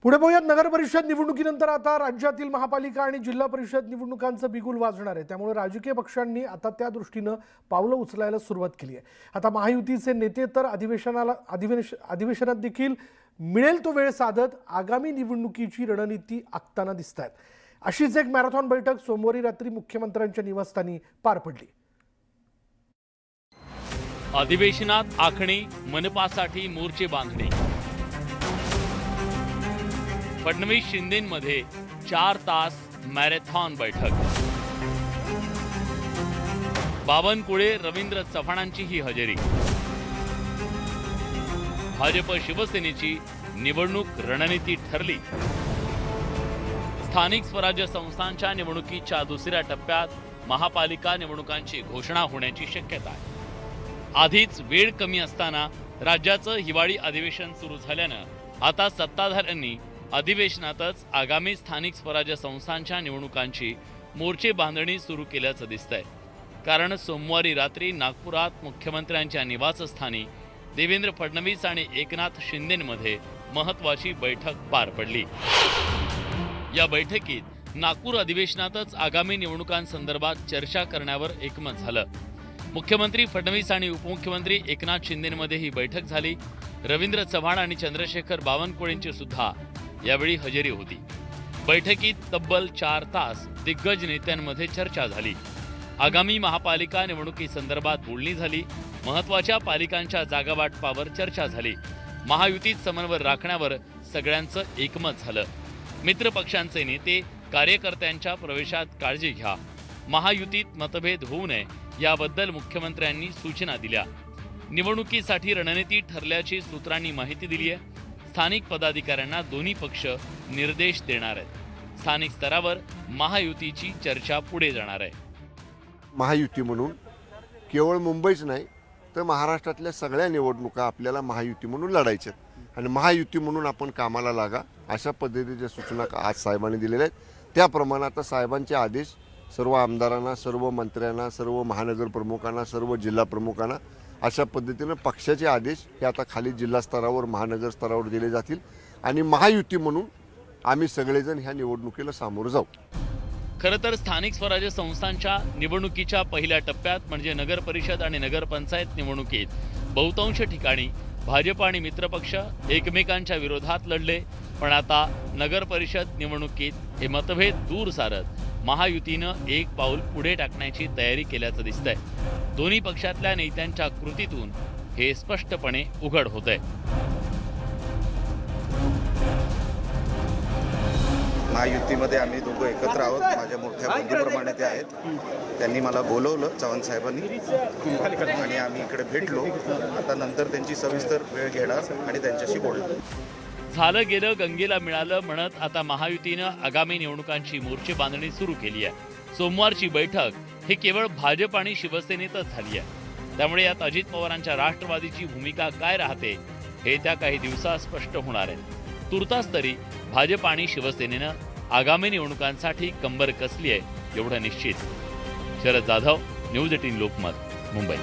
पुढे पाहूयात नगर परिषद निवडणुकीनंतर आता राज्यातील महापालिका आणि जिल्हा परिषद निवडणुकांचं बिगुल वाजणार आहे। त्यामुळे राजकीय पक्षांनी आता त्या दृष्टीने पावलं उचलायला सुरुवात केली आहे। आता महायुतीचे नेते तर अधिवेशनात देखील मिळेल तो वेळ साधत आगामी निवडणुकीची रणनीती आखताना दिसतात। अशीच एक मॅरेथॉन बैठक सोमवारी रात्री मुख्यमंत्र्यांच्या निवासस्थानी पार पडली। अधिवेशनात आखणी, मनपासाठी मोर्चे बांधणे, फडणवीस शिंदेंमध्ये 4 तास मॅरेथॉन बैठक, बावनकुळे रवींद्र चव्हाणांची ही हजेरी, भाजप शिवसेनेची निवडणूक रणनीती ठरली। स्थानिक स्वराज्य संस्थांच्या निवडणुकीच्या दुसऱ्या टप्प्यात महापालिका निवडणुकांची घोषणा होण्याची शक्यता आहे। आधीच वेळ कमी असताना राज्याचं हिवाळी अधिवेशन सुरू झाल्यानं आता सत्ताधाऱ्यांनी अधिवेशनातच आगामी स्थानिक स्वराज्य संस्थांच्या निवडणुकांची मोर्चे बांधणी सुरू केल्याचं दिसतंय। कारण सोमवारी रात्री नागपुरात मुख्यमंत्र्यांच्या निवासस्थानी देवेंद्र फडणवीस आणि एकनाथ शिंदेंमध्ये महत्त्वाची बैठक पार पडली। या बैठकीत नागपूर अधिवेशनातच आगामी निवडणुकांसंदर्भात चर्चा करण्यावर एकमत झालं। मुख्यमंत्री फडणवीस आणि उपमुख्यमंत्री एकनाथ शिंदेंमध्ये ही बैठक झाली। रवींद्र चव्हाण आणि चंद्रशेखर बावनकुळेंची सुद्धा यावेळी हजेरी होती। बैठकीत तब्बल 4 तास दिग्गज नेत्यांमध्ये चर्चा झाली। आगामी महापालिका निवडणुकीसंदर्भात बोलणी झाली। महत्त्वाच्या पालिकांच्या जागावाटपावर चर्चा झाली। महायुतीत समन्वय राखण्यावर सगळ्यांचं एकमत झालं। मित्र पक्षांचे नेते कार्यकर्त्यांच्या प्रवेशात काळजी घ्या, महायुतीत मतभेद होऊ नये याबद्दल मुख्यमंत्र्यांनी सूचना दिल्या। निवडणुकीसाठी रणनीती ठरल्याची सूत्रांनी माहिती दिली आहे। स्थानिक पदाधिकाऱ्यांना दोन्ही पक्ष निर्देश देणार आहेत। स्थानिक स्तरावर महायुतीची चर्चा पुढे जाणार आहे। महायुती म्हणून केवळ मुंबईच नाही तर महाराष्ट्रातल्या सगळ्या निवडणुका आपल्याला महायुती म्हणून लढायच्या आणि महायुती म्हणून आपण कामाला लागा अशा पद्धतीच्या सूचना आज साहेबांनी दिलेल्या आहेत। त्याप्रमाणे आता साहेबांचे आदेश सर्व आमदारांना, सर्व मंत्र्यांना, सर्व महानगर प्रमुखांना, सर्व जिल्हा प्रमुखांना अशा पद्धतीने पक्षाचे आदेश हे आता खाली जिल्हा स्तरावर, महानगर स्तरावर दिले जातील आणि महायुती म्हणून आम्ही सगळेजण ह्या निवडणुकीला सामोरं जाऊ। खरं तर स्थानिक स्वराज्य संस्थांच्या निवडणुकीच्या पहिल्या टप्प्यात म्हणजे नगर परिषद आणि नगरपंचायत निवडणुकीत बहुतांश ठिकाणी भाजप आणि मित्रपक्ष एकमेकांच्या विरोधात लढले। पण आता नगर परिषद निवडणुकीत हे मतभेद दूर सारत महायुतीनं एक पाऊल पुढे टाकण्याची तयारी केल्याचं दिसतंय। दोन्ही पक्षातल्या नेत्यांच्या कृतीतून हे स्पष्टपणे उघड होतंय। महायुतीमध्ये आम्ही दोघं एकत्र आहोत। माझ्या मोठ्या बंधूप्रमाणे ते आहेत। त्यांनी मला बोलवलं चव्हाण साहेबांनी आणि आम्ही इकडे भेटलो। आता नंतर त्यांची सविस्तर वेळ घेणार आणि त्यांच्याशी बोलणार। झालं गेलं गंगेला मिळालं म्हणत आता महायुतीनं आगामी निवडणुकांची मोर्चे बांधणी सुरू केली आहे। सोमवारची बैठक ही केवळ भाजप आणि शिवसेनेतच झाली आहे। त्यामुळे यात अजित पवारांच्या राष्ट्रवादीची भूमिका काय राहते हे त्या काही दिवसात स्पष्ट होणार आहे। तुर्तास तरी भाजप आणि शिवसेनेनं आगामी निवडणुकांसाठी कंबर कसली आहे एवढं निश्चित। शरद जाधव, न्यूज 18 लोकमत, मुंबई।